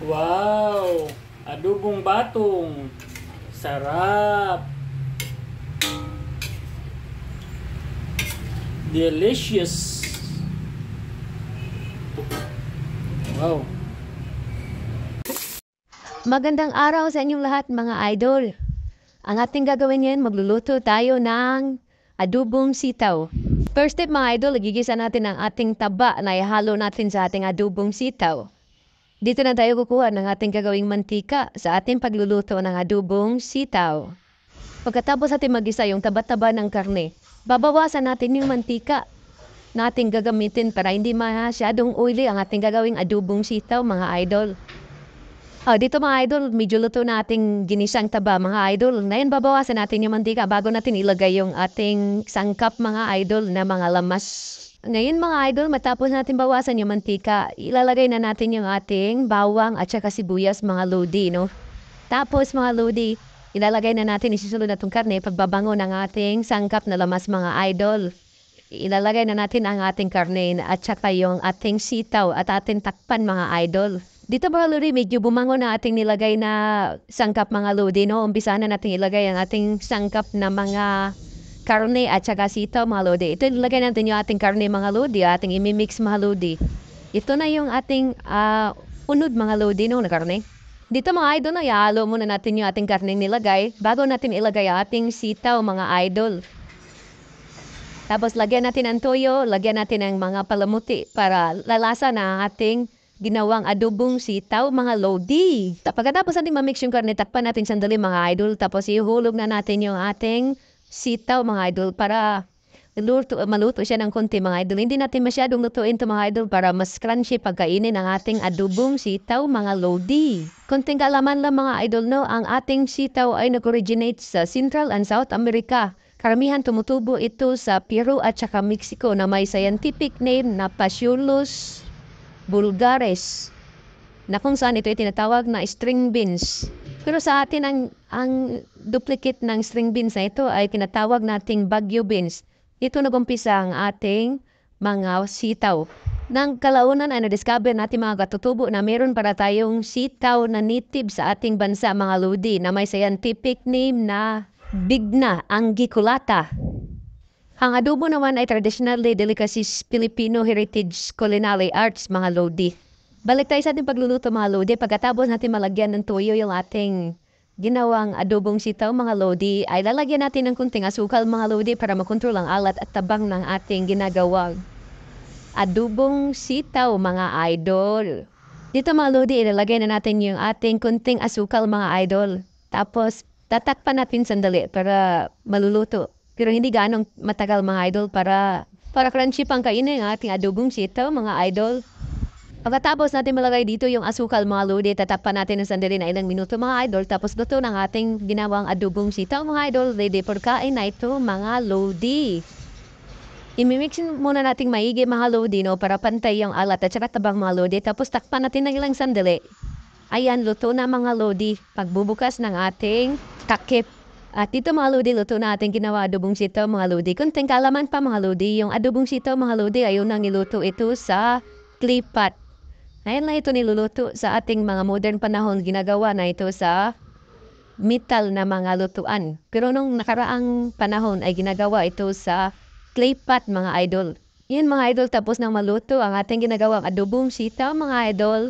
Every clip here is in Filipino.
Wow! Adobong batong. Sarap! Delicious! Wow! Magandang araw sa inyong lahat mga idol. Ang ating gagawin ngayon, magluluto tayo ng adobong sitaw. First step mga idol, igigisa natin ang ating taba na ihalo natin sa ating adobong sitaw. Dito na tayo kukuha ng ating gagawing mantika sa ating pagluluto ng adobong sitaw. Pagkatapos natin magisa yung taba-taba ng karne, babawasan natin yung mantika na ating gagamitin para hindi masyadong oily ang ating gagawing adobong sitaw mga idol. Dito mga idol, medyo luto na ating ginisang taba mga idol. Ngayon babawasan natin yung mantika bago natin ilagay yung ating sangkap mga idol na mga lamas. Ngayon mga idol, matapos natin bawasan yung mantika, ilalagay na natin yung ating bawang at saka sibuyas mga lodi, no? Tapos mga lodi, ilalagay na natin, isusunod na itong karne, pagbabango ng ating sangkap na lamas mga idol. Ilalagay na natin ang ating karne at saka yung ating sitaw at ating takpan mga idol. Dito mga lodi, medyo bumango na ating nilagay na sangkap mga lodi, no? Umpisa na natin ilagay ang ating sangkap na mga karne at saka sitaw mga lodi. Ito ilagay natin yung ating karne mga lodi, ating imimix mga lodi. Ito na yung ating unod mga lodi no, na karne. Dito mga idol, ihalo muna natin yung ating karne nilagay bago natin ilagay ang ating sitaw mga idol. Tapos lagyan natin ang toyo, lagyan natin ang mga palamuti para lalasa na ang ating ginawang adobong sitaw mga lodi. Pagkatapos natin mamix yung karne, takpan natin sandali mga idol. Tapos ihulog na natin yung ating sitaw mga idol para maluto siya ng konti mga idol. Hindi natin masyadong lutuin ito mga idol para mas crunchy pagkainin ang ating adobong sitaw mga lodi. Konting kaalaman lang mga idol no, ang ating sitaw ay nag-originate sa Central and South America. Karamihan tumutubo ito sa Peru at saka Mexico na may scientific name na Phaseolus vulgaris, na kung saan ito ay tinatawag na string beans. Pero sa atin, ang duplicate ng string beans na ito ay tinatawag nating bagyo beans. Ito nagumpisa ang ating mga sitaw. Nang kalaunan ay na-discover natin mga katutubo na meron para tayong sitaw na native sa ating bansa mga lodi na may scientific name na Bigna angiculata. Ang adobo naman ay traditionally delicacies Filipino heritage culinary arts mga lodi. Balik tayo sa ating pagluluto mga lodi. Pagkatapos natin malagyan ng toyo yung ating ginawang adobong sitaw mga lodi, ay lalagyan natin ng kunting asukal mga lodi para makontrol ang alat at tabang ng ating ginagawang adobong sitaw mga idol. Dito mga lodi, ilalagay na natin yung ating kunting asukal mga idol. Tapos tatakpan natin sandali para maluluto. Pero hindi ganong matagal mga idol para crunchy pang kainin ang ating adobong sitaw mga idol. Pagkatapos natin malagay dito yung asukal mga lodi, tatakpan natin ng sandali na ilang minuto mga idol. Tapos luto ng ating ginawang adobong sitaw mga idol. Ready for kain na ito mga lodi. Imimix muna nating maigi mga lodi no, para pantay yung alat at saka tabang mga lodi. Tapos takpan natin ng ilang sandali. Ayan, luto na mga lodi. Pagbubukas ng ating takip. At dito mga lodi, luto na ating ginawa adobong sitaw mga lodi. Kunting kaalaman pa mga lodi, yung adobong sitaw mga lodi ay unang niluto ito sa clay pot. Ngayon na ito niluluto sa ating mga modern panahon, ginagawa na ito sa metal na mga lutuan. Pero nung nakaraang panahon ay ginagawa ito sa clay pot mga idol. Yun mga idol, tapos nang maluto ang ating ginagawang adobong sitaw mga idol,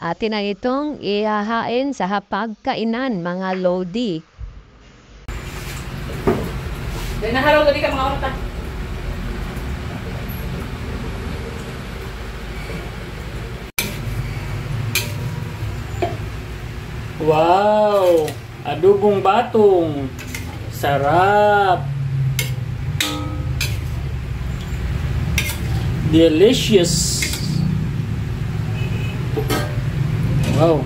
atin na itong ihahain sa hapagkainan mga lodi. Dahil naharaw tadi ka mga orta. Wow! Adobong batong. Sarap! Delicious! Wow!